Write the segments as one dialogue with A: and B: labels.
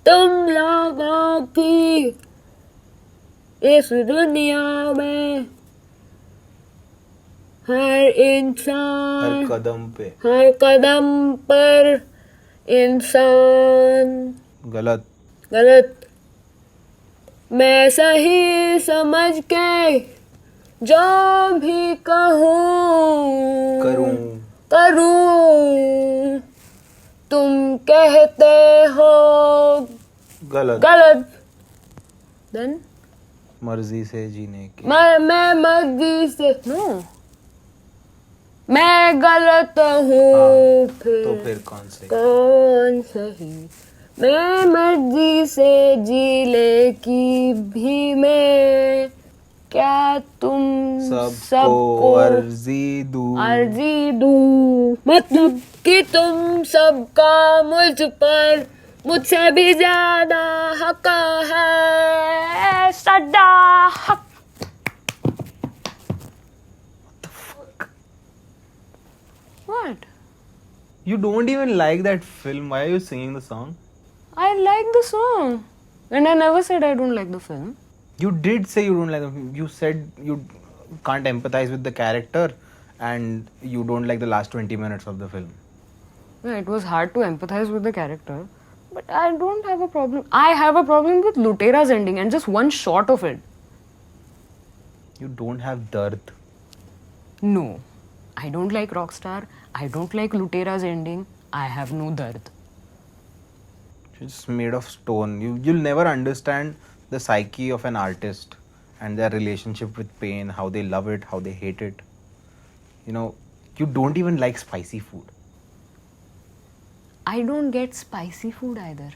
A: तुम लोगों की इस दुनिया में हर इंसान हर कदम पर इंसान गलत मैं सही समझ के जो भी करूं तुम कहते हो गलत देन
B: मर्जी से जीने की
A: मैं मर्जी से मैं गलत हूँ
B: तो फिर
A: कौन सही मैं मर्जी से जी ले की भी मैं क्या तुम सबको अर्जी दूं मतलब कि तुम सबका मुझ पर मुझसे भी ज्यादा हक है सदा हक What?
B: You don't even like that film. Why are you singing the song?
A: I like the song. And I never said I don't like the film.
B: You did say you don't like the film. You said you can't empathize with the character and you don't like the last 20 minutes of the film.
A: Yeah, it was hard to empathize with the character. But I don't have a problem. I have a problem with Lutera's ending and just one shot of it.
B: You don't have dard.
A: No. I don't like Rockstar. I don't like Lutera's ending. I have no dard.
B: It's made of stone. You'll never understand the psyche of an artist and their relationship with pain, how they love it, how they hate it. You know, you don't even like spicy food.
A: I don't get spicy food either.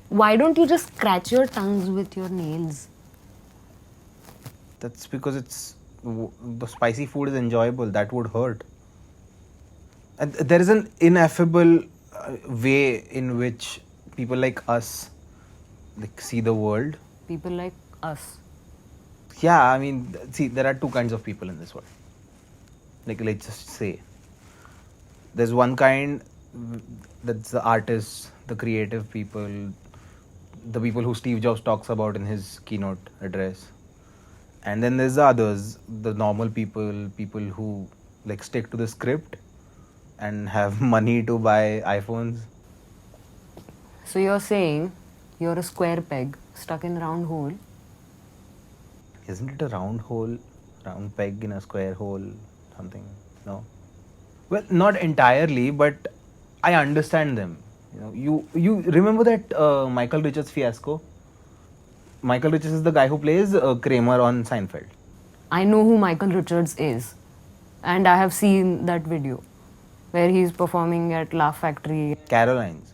A: Why don't you just scratch your tongues with your nails?
B: That's because the spicy food is enjoyable. That would hurt. And there is an ineffable way in which people like us see the world.
A: People like us.
B: Yeah, I mean, see, there are two kinds of people in this world. Let's just say. There's one kind that's the artists, the creative people, the people who Steve Jobs talks about in his keynote address. And then there's the others, the normal people who stick to the script and have money to buy iPhones.
A: So you're saying you're a square peg stuck in a round hole?
B: Isn't it a round hole, round peg in a square hole, something? No? Well, not entirely, but I understand them. You remember that Michael Richards fiasco? Michael Richards is the guy who plays Kramer on Seinfeld.
A: I know who Michael Richards is. And I have seen that video where he's performing at Laugh Factory.
B: Caroline's.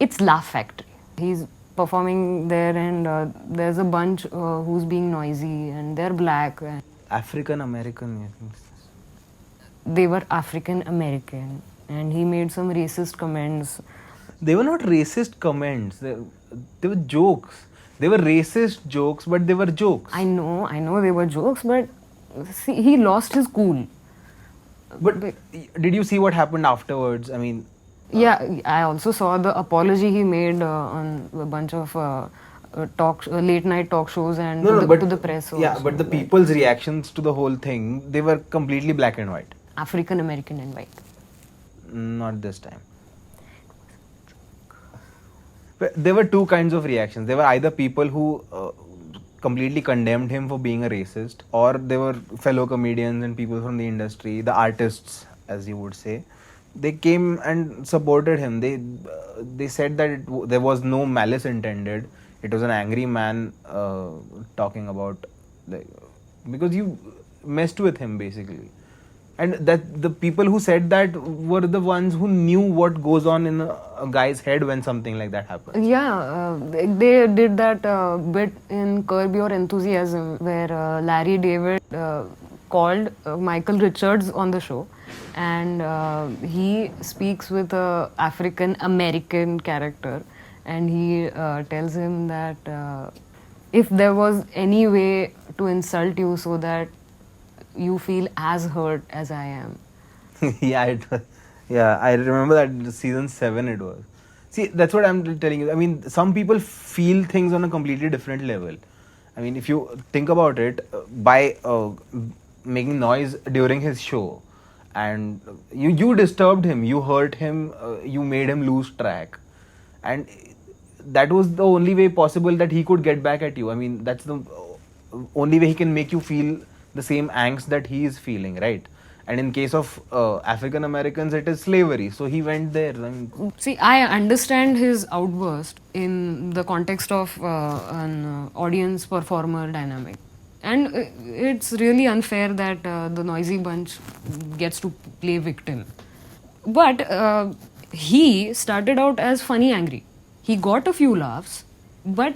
A: It's Laugh Factory. He's performing there and there's a bunch who's being noisy and they're black. And
B: African American.
A: they were African American and he made some racist comments.
B: They were not racist comments. They were jokes. They were racist jokes, but they were jokes.
A: I know they were jokes, but see, he lost his cool.
B: But did you see what happened afterwards? I mean...
A: yeah, I also saw the apology he made on a bunch of late night talk shows and to the press.
B: Yeah, but the people's reactions to the whole thing, they were completely black and white.
A: African American and white.
B: Not this time. But there were two kinds of reactions. There were either people who completely condemned him for being a racist, or there were fellow comedians and people from the industry, the artists, as you would say. They came and supported him. They said that there was no malice intended. It was an angry man talking about, because you messed with him basically. And that the people who said that were the ones who knew what goes on in a guy's head when something like that happens.
A: Yeah, they did that bit in Curb Your Enthusiasm where Larry David called Michael Richards on the show, and he speaks with a African American character, and he tells him that if there was any way to insult you so that you feel as hurt as I am.
B: Yeah, yeah, I remember that season 7 it was. See, that's what I'm telling you. I mean, some people feel things on a completely different level. I mean, if you think about it, by making noise during his show, and you disturbed him, you hurt him, you made him lose track, and that was the only way possible that he could get back at you. I mean, that's the only way he can make you feel the same angst that he is feeling, right? And in case of African Americans, it is slavery. So he went there. I mean,
A: See, I understand his outburst in the context of an audience performer dynamic. And it's really unfair that the noisy bunch gets to play victim. But he started out as funny angry. He got a few laughs, but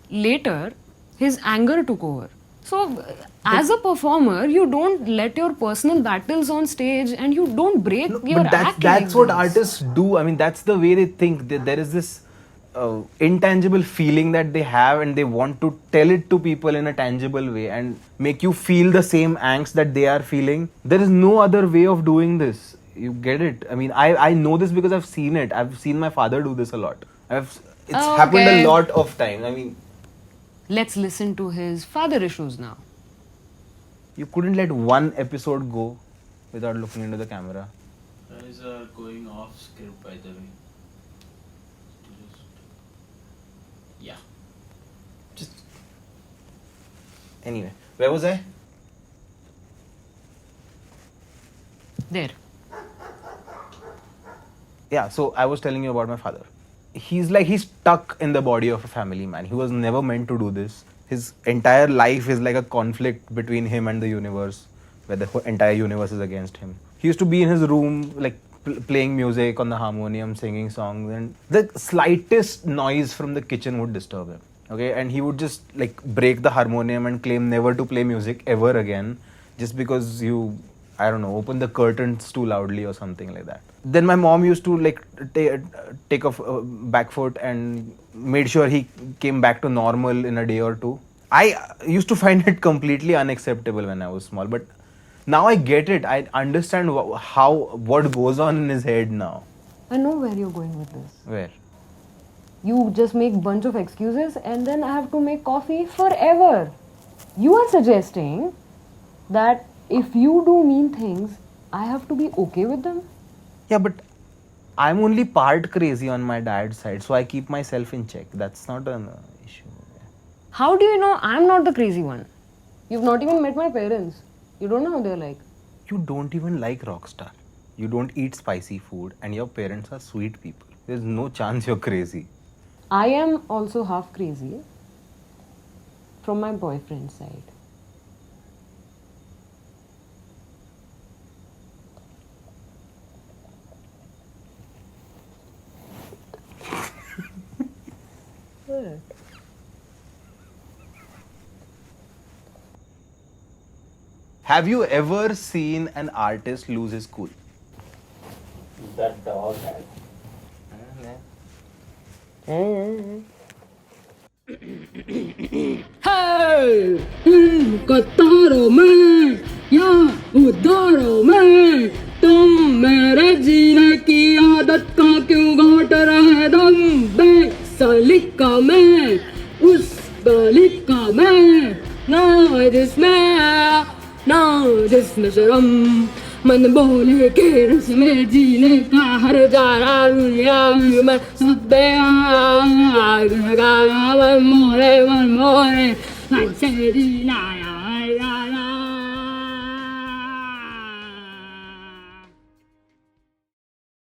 A: later his anger took over. So, as a performer, you don't let your personal battles on stage and you don't break your
B: but
A: act.
B: that's
A: like
B: what
A: this.
B: artists do. I mean, that's the way they think. There is this intangible feeling that they have, and they want to tell it to people in a tangible way and make you feel the same angst that they are feeling. There is no other way of doing this. You get it? I mean, I know this because I've seen it. I've seen my father do this a lot. It's happened
A: Okay.
B: a lot of times. I mean,
A: Let's listen to his father issues now.
B: you couldn't let one episode go without looking into the camera.
C: Guys are going off script, by the way. Just, yeah.
B: Just anyway, where was I?
A: There.
B: Yeah, so I was telling you about my father. He's stuck in the body of a family man. He was never meant to do this. His entire life is like a conflict between him and the universe, where the entire universe is against him. He used to be in his room, like playing music on the harmonium, singing songs, and the slightest noise from the kitchen would disturb him. Okay, and he would just like break the harmonium and claim never to play music ever again, just because you, I don't know, open the curtains too loudly or something like that. Then my mom used to like take off back foot and made sure he came back to normal in a day or two. I used to find it completely unacceptable when I was small, but now I get it. I understand what goes on in his head now.
A: I know where you're going with this.
B: Where?
A: You just make bunch of excuses and then I have to make coffee forever. You are suggesting that if you do mean things, I have to be okay with them?
B: Yeah, but I'm only part crazy on my dad's side, so I keep myself in check. That's not an issue.
A: How do you know I'm not the crazy one? You've not even met my parents. You don't know how they're like.
B: You don't even like Rockstar. You don't eat spicy food, and your parents are sweet people. There's no chance you're crazy.
A: I am also half crazy from my boyfriend's side. What?
B: Have you ever seen an artist lose his cool?
C: That dog had.
D: Hey, कतारों में या उदारों में तुम मेरे जीने की आदत का क्यों घोट रहे दम बेसलिका में उस गलिका में ना जिसमें शर्म मन बोले के रस में जीने का हर जाना दुनिया में सब मोरे मन मोरे